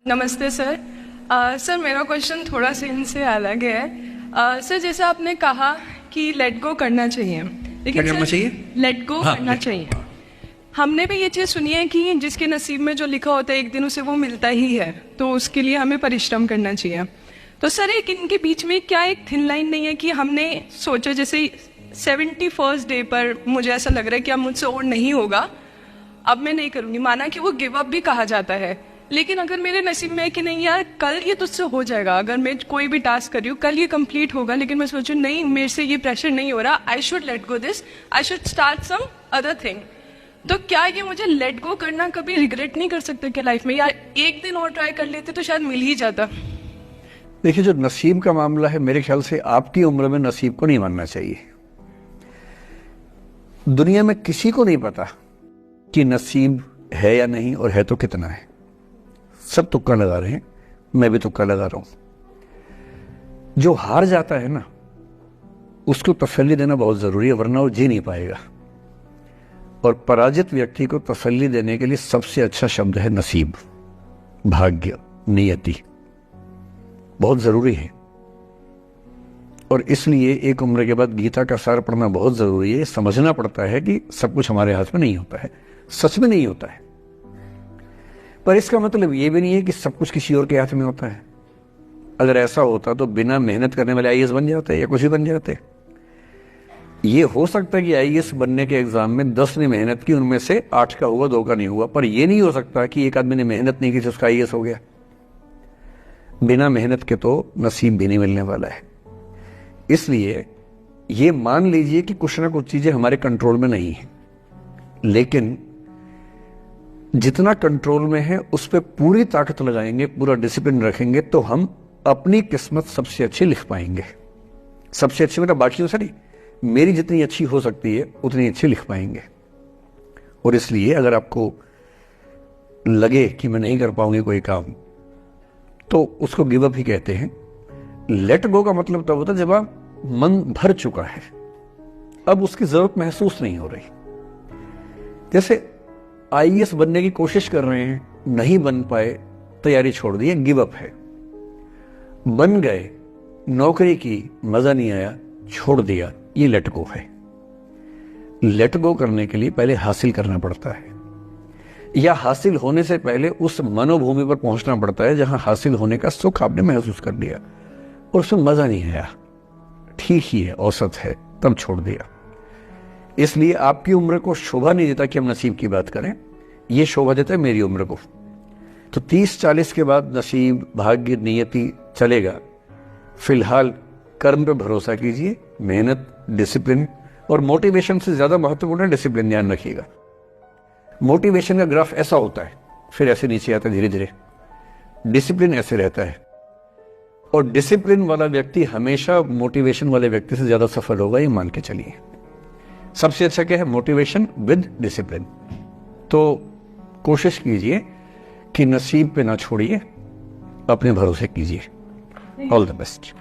नमस्ते sir. Sir मेरा question थोड़ा सा इनसे अलग है। सर जैसे आपने कहा कि लेट गो करना चाहिए, लेकिन क्या करना चाहिए? लेट गो करना चाहिए। हमने भी ये चीज़ सुनी है कि जिसके नसीब में जो लिखा होता है एक दिन उसे वो मिलता ही है, तो उसके लिए हमें परिश्रम करना चाहिए। तो सर एक इनके बीच में क्या एक थिन लाइन नहीं है कि हमने सोचा जैसे 71st डे पर मुझे ऐसा लग रहा है कि अब मुझसे और नहीं होगा, अब मैं नहीं करूंगी। माना कि वो गिव अप भी कहा जाता है, लेकिन अगर मेरे नसीब में है कि नहीं यार कल ये तुझसे हो जाएगा, अगर मैं कोई भी टास्क कर रही हूँ कल ये कंप्लीट होगा, लेकिन मैं सोचूं नहीं मेरे से ये प्रेशर नहीं हो रहा, I should let go this, I should start some other thing. तो क्या ये मुझे लेट गो करना कभी रिग्रेट नहीं कर सकते क्या लाइफ में, यार एक दिन और ट्राई कर लेते तो शायद मिल ही जाता। देखिए, जो नसीब का मामला है मेरे ख्याल से आपकी उम्र में नसीब को नहीं मानना चाहिए। दुनिया में किसी को नहीं पता कि नसीब है या नहीं, और है तो कितना है। सब तुक्का लगा रहे हैं, मैं भी तुक्का लगा रहा हूं। जो हार जाता है ना, उसको तसल्ली देना बहुत जरूरी है, वरना वो जी नहीं पाएगा। और पराजित व्यक्ति को तसल्ली देने के लिए सबसे अच्छा शब्द है नसीब, भाग्य, नियति। बहुत जरूरी है। और इसलिए एक उम्र के बाद गीता का सार पढ़ना बहुत जरूरी है। समझना पड़ता है कि सब कुछ हमारे हाथ में नहीं होता है, सच में नहीं होता है। पर इसका मतलब ये भी नहीं है कि सब कुछ किसी और के हाथ में होता है। अगर ऐसा होता तो बिना मेहनत करने वाले आईएएस बन जाते या कुछ भी बन जाते। ये हो सकता है कि आईएएस बनने के एग्जाम में 10 ने मेहनत की, उनमें से 8 का हुआ, 2 का नहीं हुआ। पर यह नहीं हो सकता कि एक आदमी ने मेहनत नहीं की तो उसका आईएएस हो गया। बिना मेहनत के तो नसीब भी नहीं मिलने वाला है। इसलिए ये मान लीजिए कि कुछ ना कुछ चीजें हमारे कंट्रोल में नहीं है, लेकिन जितना कंट्रोल में है उस पर पूरी ताकत लगाएंगे, पूरा डिसिप्लिन रखेंगे, तो हम अपनी किस्मत सबसे अच्छी लिख पाएंगे। सबसे अच्छी मतलब बाकियों से नहीं, मेरी जितनी अच्छी हो सकती है उतनी अच्छी लिख पाएंगे। और इसलिए अगर आपको लगे कि मैं नहीं कर पाऊंगी कोई काम, तो उसको गिव अप ही कहते हैं। लेट गो का मतलब तब होता है जब आप मन भर चुका है, अब उसकी जरूरत महसूस नहीं हो रही। जैसे आईएएस बनने की कोशिश कर रहे हैं, नहीं बन पाए, तैयारी छोड़ दी, गिव अप है। बन गए, नौकरी की, मजा नहीं आया, छोड़ दिया, ये लेट गो है। लेट गो करने के लिए पहले हासिल करना पड़ता है, या हासिल होने से पहले उस मनोभूमि पर पहुंचना पड़ता है जहां हासिल होने का सुख आपने महसूस कर लिया और उसमें मजा नहीं आया, ठीक ही है, औसत है, तब छोड़ दिया। इसलिए आपकी उम्र को शोभा नहीं देता कि हम नसीब की बात करें, यह शोभा देता है मेरी उम्र को। तो 30-40 के बाद नसीब, भाग्य, नियति चलेगा। फिलहाल कर्म पे भरोसा कीजिए, मेहनत, डिसिप्लिन, और मोटिवेशन से ज्यादा महत्वपूर्ण है डिसिप्लिन, ध्यान रखिएगा। मोटिवेशन का ग्राफ ऐसा होता है, फिर ऐसे नीचे आता है धीरे धीरे। डिसिप्लिन ऐसे रहता है, और डिसिप्लिन वाला व्यक्ति हमेशा मोटिवेशन वाले व्यक्ति से ज्यादा सफल होगा, ये मान के चलिए। सबसे अच्छा क्या है? Motivation with discipline. तो कोशिश कीजिए कि नसीब पे ना छोड़िए, अपने भरोसे कीजिए। All the best.